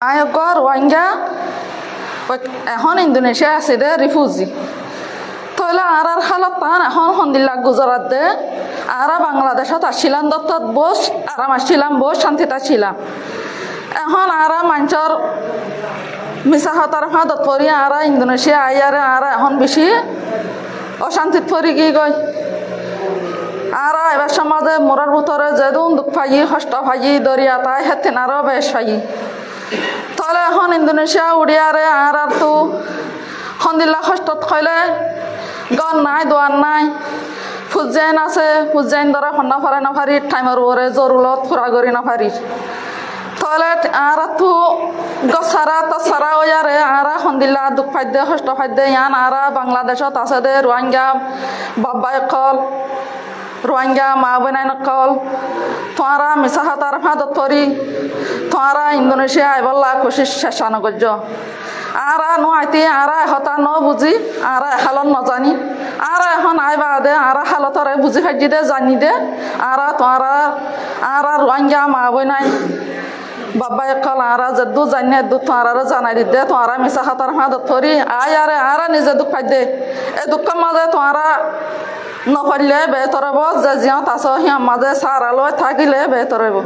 Ayokor Rohingya এখন Indonesia আছে দে refugee তাহলে আর হালত পান এখন হন্দিল্লা গুজরাট দে আর বাংলাদেশত আসছিলাম দত্তত বস আরাম আসছিলাম বস শান্তিতে ছিলাম এখন আর মানুষের মিশাহতার ফাঁদত পড়ি আর ইন্দোনেশিয়া আইয়ারে আর এখন বেশি অশান্তিত পড়ি কি কয় আর এবার সমাজে মোরার ভিতরে যেদিন দুঃখ পাই কষ্ট পাই দরিয়া তাই হেতেন আরও বেশ পাই তাহলে এখন ইন্দোনেশিয়া উড়িয়ারে আর তো সন্দিল্লা কষ্টত খাইলে গন নাই দোয়ার নাই ফুজাইন আছে ফুজাইন ধরা সন্না ফারে নাফারি টাইমের ওরে জরুলত ফুরা করি নাফারি তাহলে আর তো গছারা তছারা ওয়ারে আর সন্দিল্লা দুঃখ ফাইদে কষ্ট ফাইদে ইয়ান আর বাংলাদেশত আছে দে রোহিঙ্গা বাবাই কল রোহিঙ্গা মা বোনাই নকল তোমারা মিশাহাতার ফাঁদত পরি তোমারা ইন্দোনেশিয়া আইবল্লা কোশিশ চেষ্টা নগর্য আর নাইতি আর হতা ন বুঝি আর হালত নজানি আর এখন আইবা দে আর হালতরে বুঝি ফাইজি দে জানি দে আর তোমারা আর রোহিঙ্গা মা বোনাই বাবাই কল আর যেদু জানি দু তোমারা জানাই দে তোমারা মিশাহাতার ফাঁদত পরি আর নিজে দুঃখ পাই দে এই দুঃখের মাঝে তোমারা নকরলে বেহতর হব যে যিহত আছো সিহঁত মাঝে সারালৈ থাকিলে বেহতর হব।